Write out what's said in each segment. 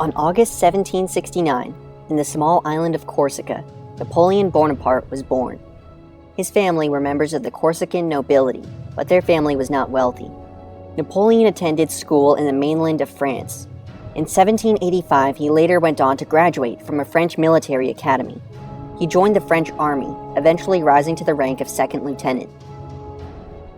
On August 1769, in the small island of Corsica, Napoleon Bonaparte was born. His family were members of the Corsican nobility, but their family was not wealthy. Napoleon attended school in the mainland of France. In 1785, he later went on to graduate from a French military academy. He joined the French army, eventually rising to the rank of second lieutenant.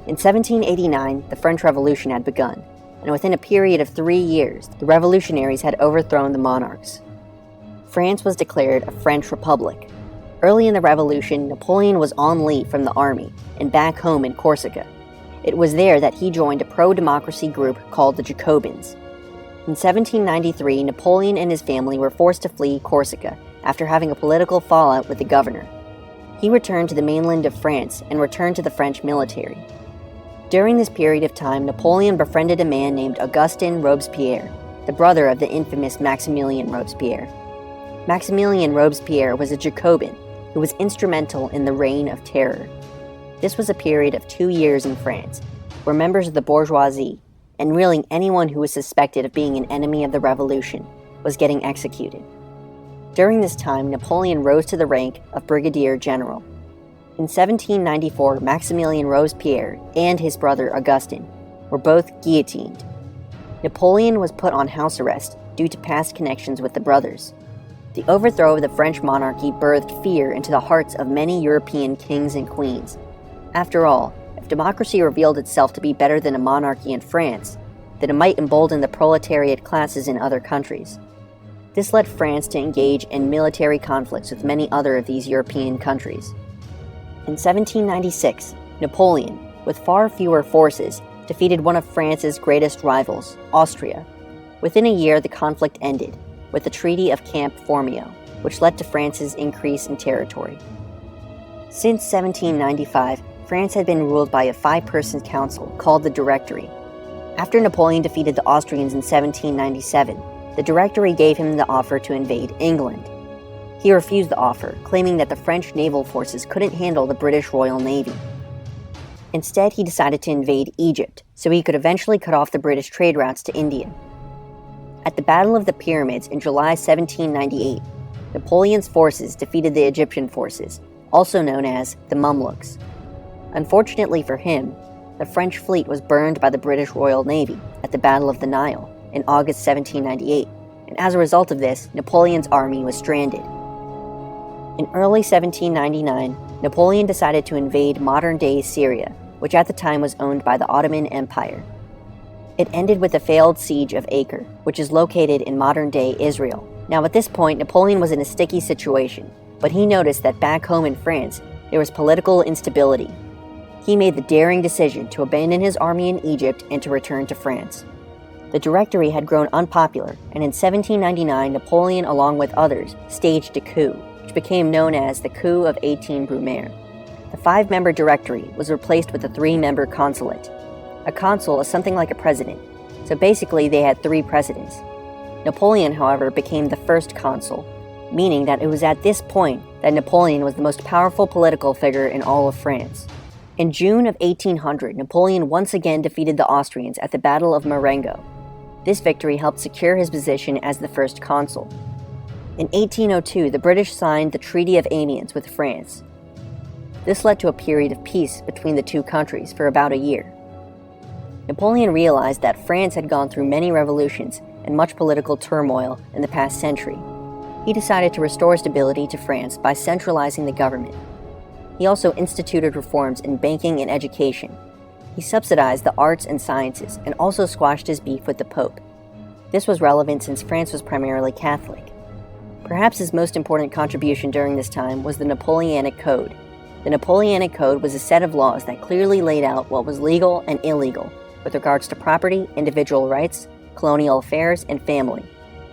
In 1789, the French Revolution had begun, and within a period of 3 years, the revolutionaries had overthrown the monarchs. France was declared a French republic. Early in the revolution, Napoleon was on leave from the army and back home in Corsica. It was there that he joined a pro-democracy group called the Jacobins. In 1793, Napoleon and his family were forced to flee Corsica after having a political fallout with the governor. He returned to the mainland of France and returned to the French military. During this period of time, Napoleon befriended a man named Augustin Robespierre, the brother of the infamous Maximilien Robespierre. Maximilien Robespierre was a Jacobin who was instrumental in the Reign of Terror. This was a period of 2 years in France, where members of the bourgeoisie, and really anyone who was suspected of being an enemy of the revolution, was getting executed. During this time, Napoleon rose to the rank of brigadier general. In 1794, Maximilien Robespierre and his brother Augustin were both guillotined. Napoleon was put on house arrest due to past connections with the brothers. The overthrow of the French monarchy birthed fear into the hearts of many European kings and queens. After all, if democracy revealed itself to be better than a monarchy in France, then it might embolden the proletariat classes in other countries. This led France to engage in military conflicts with many other of these European countries. In 1796, Napoleon, with far fewer forces, defeated one of France's greatest rivals, Austria. Within a year, the conflict ended, with the Treaty of Camp Formio, which led to France's increase in territory. Since 1795, France had been ruled by a 5-person council called the Directory. After Napoleon defeated the Austrians in 1797, the Directory gave him the offer to invade England. He refused the offer, claiming that the French naval forces couldn't handle the British Royal Navy. Instead, he decided to invade Egypt, so he could eventually cut off the British trade routes to India. At the Battle of the Pyramids in July 1798, Napoleon's forces defeated the Egyptian forces, also known as the Mamluks. Unfortunately for him, the French fleet was burned by the British Royal Navy at the Battle of the Nile in August 1798, and as a result of this, Napoleon's army was stranded. In early 1799, Napoleon decided to invade modern-day Syria, which at the time was owned by the Ottoman Empire. It ended with the failed siege of Acre, which is located in modern-day Israel. Now at this point, Napoleon was in a sticky situation, but he noticed that back home in France, there was political instability. He made the daring decision to abandon his army in Egypt and to return to France. The Directory had grown unpopular, and in 1799, Napoleon, along with others, staged a coup, which became known as the Coup of 18 Brumaire. The 5-member Directory was replaced with a 3-member consulate. A consul is something like a president, so basically they had 3 presidents. Napoleon, however, became the first consul, meaning that it was at this point that Napoleon was the most powerful political figure in all of France. In June of 1800, Napoleon once again defeated the Austrians at the Battle of Marengo. This victory helped secure his position as the first consul. In 1802, the British signed the Treaty of Amiens with France. This led to a period of peace between the two countries for about a year. Napoleon realized that France had gone through many revolutions and much political turmoil in the past century. He decided to restore stability to France by centralizing the government. He also instituted reforms in banking and education. He subsidized the arts and sciences and also squashed his beef with the Pope. This was relevant since France was primarily Catholic. Perhaps his most important contribution during this time was the Napoleonic Code. The Napoleonic Code was a set of laws that clearly laid out what was legal and illegal with regards to property, individual rights, colonial affairs, and family.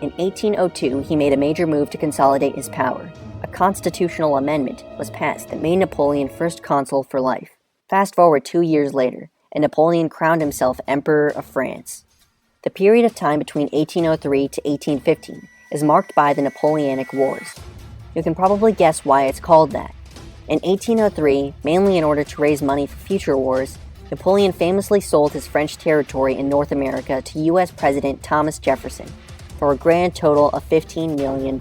In 1802, he made a major move to consolidate his power. A constitutional amendment was passed that made Napoleon first consul for life. Fast forward 2 years later, and Napoleon crowned himself Emperor of France. The period of time between 1803 to 1815 is marked by the Napoleonic Wars. You can probably guess why it's called that. In 1803, mainly in order to raise money for future wars, Napoleon famously sold his French territory in North America to U.S. President Thomas Jefferson. for a grand total of $15 million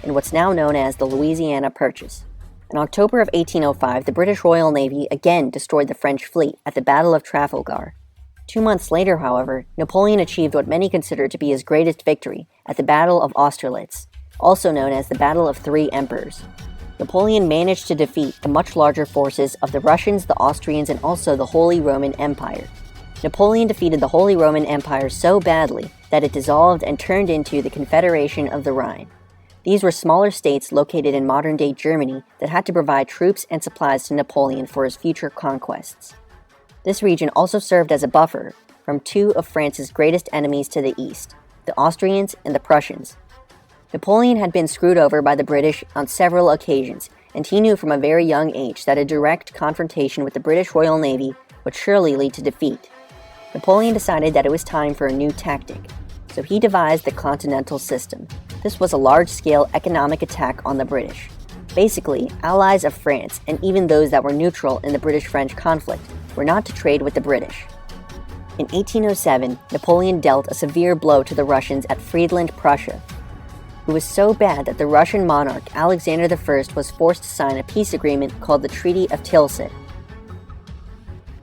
in what's now known as the Louisiana Purchase. In October of 1805, the British Royal Navy again destroyed the French fleet at the Battle of Trafalgar. 2 months later, however, Napoleon achieved what many consider to be his greatest victory at the Battle of Austerlitz, also known as the Battle of Three Emperors. Napoleon managed to defeat the much larger forces of the Russians, the Austrians, and also the Holy Roman Empire. Napoleon defeated the Holy Roman Empire so badly that it dissolved and turned into the Confederation of the Rhine. These were smaller states located in modern-day Germany that had to provide troops and supplies to Napoleon for his future conquests. This region also served as a buffer from two of France's greatest enemies to the east, the Austrians and the Prussians. Napoleon had been screwed over by the British on several occasions, and he knew from a very young age that a direct confrontation with the British Royal Navy would surely lead to defeat. Napoleon decided that it was time for a new tactic, so he devised the Continental System. This was a large-scale economic attack on the British. Basically, allies of France, and even those that were neutral in the British-French conflict, were not to trade with the British. In 1807, Napoleon dealt a severe blow to the Russians at Friedland, Prussia. It was so bad that the Russian monarch Alexander I was forced to sign a peace agreement called the Treaty of Tilsit.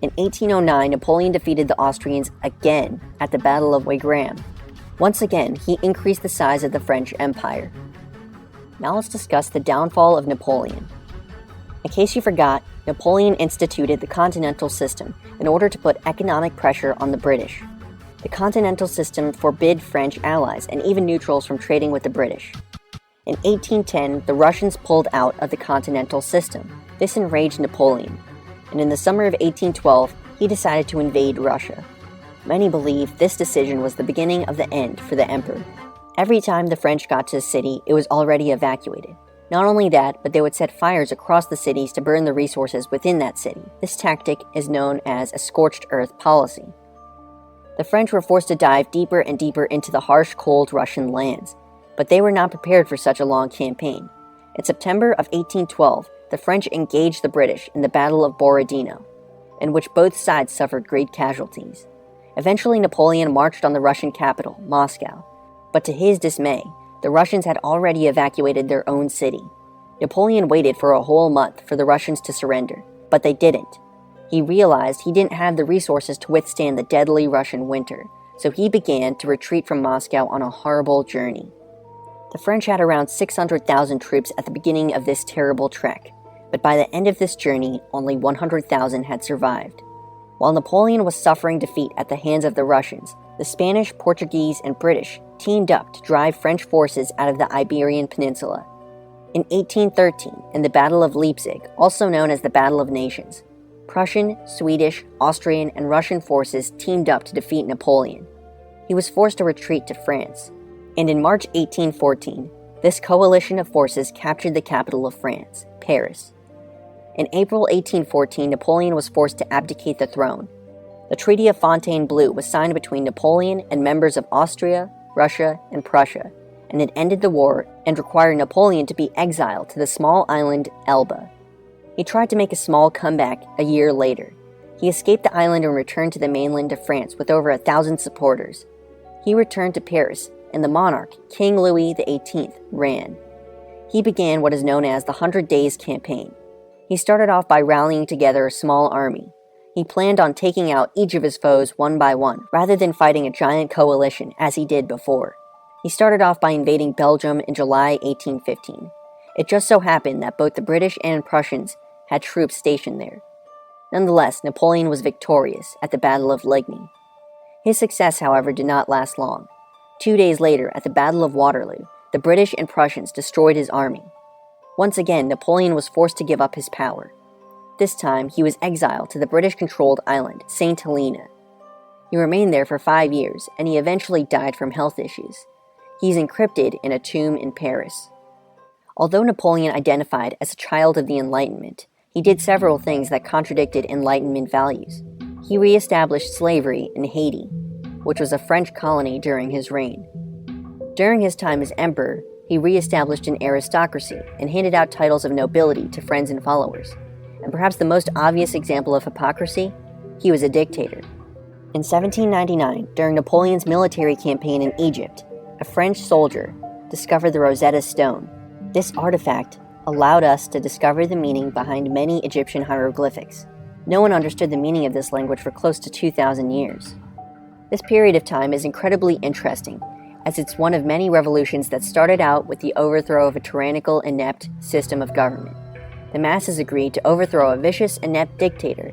In 1809, Napoleon defeated the Austrians again at the Battle of Wagram. Once again, he increased the size of the French Empire. Now let's discuss the downfall of Napoleon. In case you forgot, Napoleon instituted the Continental System in order to put economic pressure on the British. The Continental System forbid French allies and even neutrals from trading with the British. In 1810, the Russians pulled out of the Continental System. This enraged Napoleon, and in the summer of 1812, he decided to invade Russia. Many believe this decision was the beginning of the end for the emperor. Every time the French got to a city, it was already evacuated. Not only that, but they would set fires across the cities to burn the resources within that city. This tactic is known as a scorched earth policy. The French were forced to dive deeper and deeper into the harsh, cold Russian lands, but they were not prepared for such a long campaign. In September of 1812, the French engaged the British in the Battle of Borodino, in which both sides suffered great casualties. Eventually, Napoleon marched on the Russian capital, Moscow, but to his dismay, the Russians had already evacuated their own city. Napoleon waited for a whole month for the Russians to surrender, but they didn't. He realized he didn't have the resources to withstand the deadly Russian winter, so he began to retreat from Moscow on a horrible journey. The French had around 600,000 troops at the beginning of this terrible trek, but by the end of this journey, only 100,000 had survived. While Napoleon was suffering defeat at the hands of the Russians, the Spanish, Portuguese, and British teamed up to drive French forces out of the Iberian Peninsula. In 1813, in the Battle of Leipzig, also known as the Battle of Nations, Prussian, Swedish, Austrian, and Russian forces teamed up to defeat Napoleon. He was forced to retreat to France, and in March 1814, this coalition of forces captured the capital of France, Paris. In April 1814, Napoleon was forced to abdicate the throne. The Treaty of Fontainebleau was signed between Napoleon and members of Austria, Russia, and Prussia, and it ended the war and required Napoleon to be exiled to the small island Elba. He tried to make a small comeback a year later. He escaped the island and returned to the mainland of France with over 1,000 supporters. He returned to Paris, and the monarch, King Louis XVIII, ran. He began what is known as the 100 Days Campaign. He started off by rallying together a small army. He planned on taking out each of his foes one by one, rather than fighting a giant coalition as he did before. He started off by invading Belgium in July 1815. It just so happened that both the British and Prussians had troops stationed there. Nonetheless, Napoleon was victorious at the Battle of Ligny. His success, however, did not last long. 2 days later, at the Battle of Waterloo, the British and Prussians destroyed his army. Once again, Napoleon was forced to give up his power. This time, he was exiled to the British-controlled island, St. Helena. He remained there for 5 years, and he eventually died from health issues. He's encrypted in a tomb in Paris. Although Napoleon identified as a child of the Enlightenment, he did several things that contradicted Enlightenment values. He re-established slavery in Haiti, which was a French colony during his reign. During his time as emperor, he re-established an aristocracy and handed out titles of nobility to friends and followers. And perhaps the most obvious example of hypocrisy, he was a dictator. In 1799, during Napoleon's military campaign in Egypt, a French soldier, discovered the Rosetta Stone. This artifact allowed us to discover the meaning behind many Egyptian hieroglyphics. No one understood the meaning of this language for close to 2,000 years. This period of time is incredibly interesting, as it's one of many revolutions that started out with the overthrow of a tyrannical, inept system of government. The masses agreed to overthrow a vicious, inept dictator